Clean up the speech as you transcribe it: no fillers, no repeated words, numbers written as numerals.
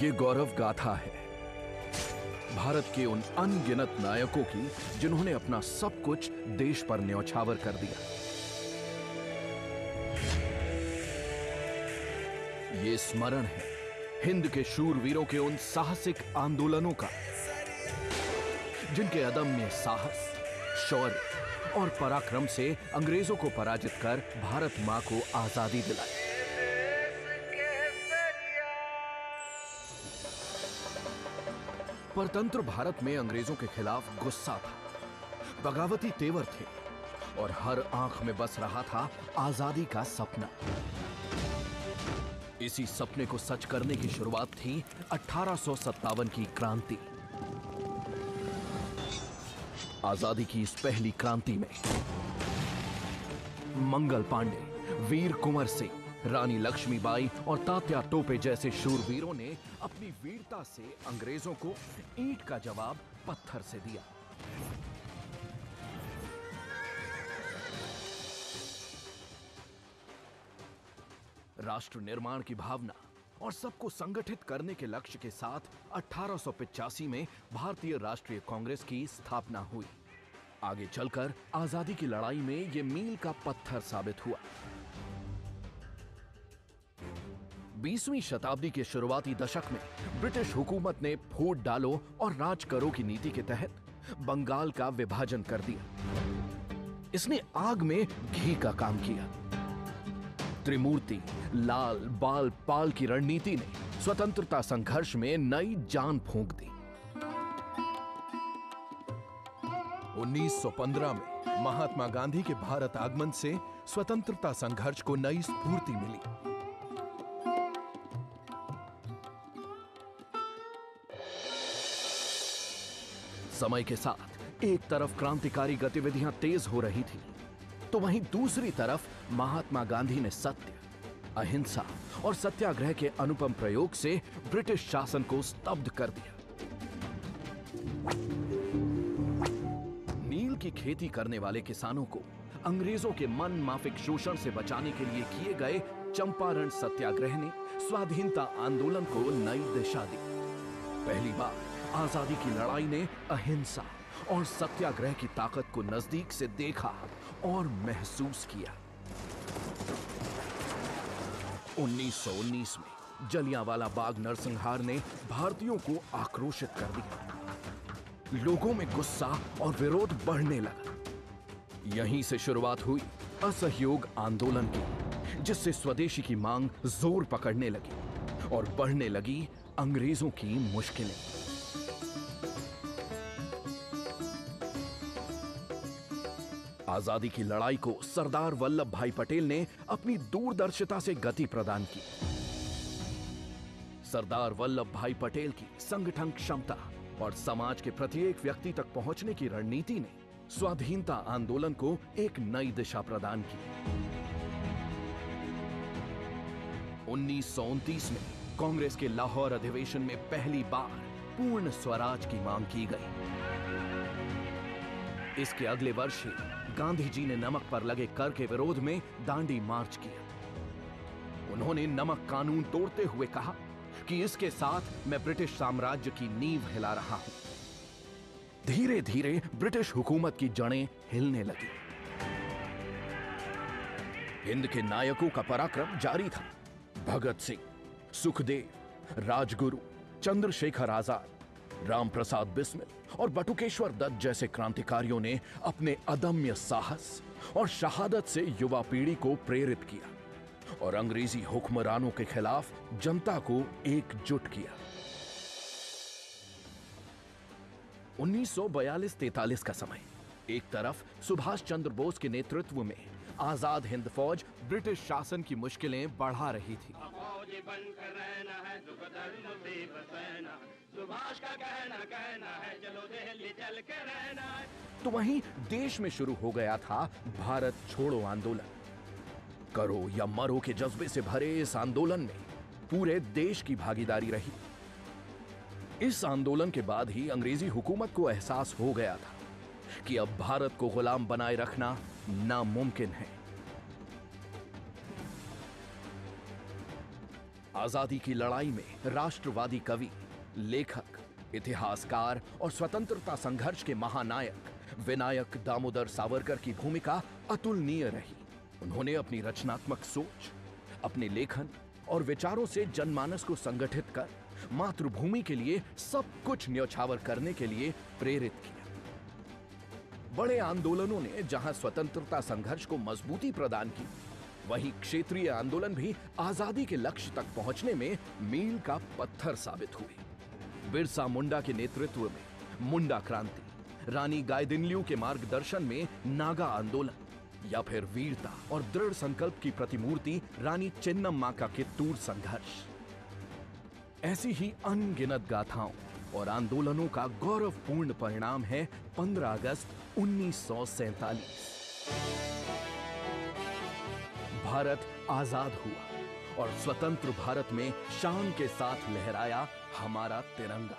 ये गौरव गाथा है भारत के उन अनगिनत नायकों की जिन्होंने अपना सब कुछ देश पर न्यौछावर कर दिया। ये स्मरण है हिंद के शूरवीरों के उन साहसिक आंदोलनों का जिनके अदम्य साहस, शौर्य और पराक्रम से अंग्रेजों को पराजित कर भारत मां को आजादी दिलाई। परतंत्र भारत में अंग्रेजों के खिलाफ गुस्सा था, बगावती तेवर थे और हर आंख में बस रहा था आजादी का सपना। इसी सपने को सच करने की शुरुआत थी 1857 की क्रांति। आजादी की इस पहली क्रांति में मंगल पांडे, वीर कुंवर सिंह, रानी लक्ष्मीबाई और तात्या टोपे जैसे शूरवीरों ने अपनी वीरता से अंग्रेजों को ईंट का जवाब पत्थर से दिया। राष्ट्र निर्माण की भावना और सबको संगठित करने के लक्ष्य के साथ 1885 में भारतीय राष्ट्रीय कांग्रेस की स्थापना हुई। आगे चलकर आजादी की लड़ाई में यह मील का पत्थर साबित हुआ। 20वीं शताब्दी के शुरुआती दशक में ब्रिटिश हुकूमत ने फूट डालो और राज करो की नीति के तहत बंगाल का विभाजन कर दिया। इसने आग में घी का काम किया। त्रिमूर्ति, लाल, बाल, पाल की रणनीति ने स्वतंत्रता संघर्ष में नई जान फूंक दी। 1915 में महात्मा गांधी के भारत आगमन से स्वतंत्रता संघर्ष को नई स्फूर्ति मिली। समय के साथ एक तरफ क्रांतिकारी गतिविधियां तेज हो रही थी, तो वहीं दूसरी तरफ महात्मा गांधी ने सत्य, अहिंसा और सत्याग्रह के अनुपम प्रयोग से ब्रिटिश शासन को स्तब्ध कर दिया। नील की खेती करने वाले किसानों को अंग्रेजों के मन माफिक शोषण से बचाने के लिए किए गए चंपारण सत्याग्रह ने स्वाधीनता आंदोलन को नई दिशा दी। पहली बार आजादी की लड़ाई ने अहिंसा और सत्याग्रह की ताकत को नजदीक से देखा और महसूस किया। 1919 में जलियांवाला बाग नरसंहार ने भारतीयों को आक्रोशित कर दिया। लोगों में गुस्सा और विरोध बढ़ने लगा। यहीं से शुरुआत हुई असहयोग आंदोलन की, जिससे स्वदेशी की मांग जोर पकड़ने लगी और बढ़ने लगी अंग्रेजों की मुश्किलें। आजादी की लड़ाई को सरदार वल्लभ भाई पटेल ने अपनी दूरदर्शिता से गति प्रदान की। सरदार वल्लभ भाई पटेल की संगठन क्षमता और समाज के प्रत्येक व्यक्ति तक पहुंचने की रणनीति ने स्वाधीनता आंदोलन को एक नई दिशा प्रदान की। 1929 में कांग्रेस के लाहौर अधिवेशन में पहली बार पूर्ण स्वराज की मांग की गई। इसके अगले वर्ष ही गांधी जी ने नमक पर लगे कर के विरोध में दांडी मार्च किया। उन्होंने नमक कानून तोड़ते हुए कहा कि इसके साथ मैं ब्रिटिश साम्राज्य की नींव हिला रहा हूं। धीरे धीरे ब्रिटिश हुकूमत की जड़ें हिलने लगी। हिंद के नायकों का पराक्रम जारी था। भगत सिंह, सुखदेव, राजगुरु, चंद्रशेखर आजाद, राम प्रसाद बिस्मिल और बटुकेश्वर दत्त जैसे क्रांतिकारियों ने अपने अदम्य साहस और शहादत से युवा पीढ़ी को प्रेरित किया और अंग्रेजी हुक्मरानों के खिलाफ जनता को एकजुट किया। 1942-43 का समय, एक तरफ सुभाष चंद्र बोस के नेतृत्व में आजाद हिंद फौज ब्रिटिश शासन की मुश्किलें बढ़ा रही थी। बनकर रहना है, दुख दर्द मुसीबत सहना, सुभाष का कहना है, चलो दिल्ली चल के रहना है। तो वहीं देश में शुरू हो गया था भारत छोड़ो आंदोलन। करो या मरो के जज्बे से भरे इस आंदोलन में पूरे देश की भागीदारी रही। इस आंदोलन के बाद ही अंग्रेजी हुकूमत को एहसास हो गया था कि अब भारत को गुलाम बनाए रखना नामुमकिन है। आजादी की लड़ाई में राष्ट्रवादी कवि, लेखक, इतिहासकार और स्वतंत्रता संघर्ष के महानायक विनायक दामोदर सावरकर की भूमिका अतुलनीय रही। उन्होंने अपनी रचनात्मक सोच, अपने लेखन और विचारों से जनमानस को संगठित कर मातृभूमि के लिए सब कुछ न्यौछावर करने के लिए प्रेरित किया। बड़े आंदोलनों ने जहां स्वतंत्रता संघर्ष को मजबूती प्रदान की, वहीं क्षेत्रीय आंदोलन भी आजादी के लक्ष्य तक पहुंचने में मील का पत्थर साबित हुए। बिरसा मुंडा के नेतृत्व में मुंडा क्रांति, रानी गाइदिन्ल्यू के मार्गदर्शन में नागा आंदोलन या फिर वीरता और दृढ़ संकल्प की प्रतिमूर्ति रानी चेन्नम्मा का कित्तूर संघर्ष, ऐसी ही अनगिनत गाथाओं और आंदोलनों का गौरवपूर्ण परिणाम है 15 अगस्त 1947। भारत आजाद हुआ और स्वतंत्र भारत में शान के साथ लहराया हमारा तिरंगा।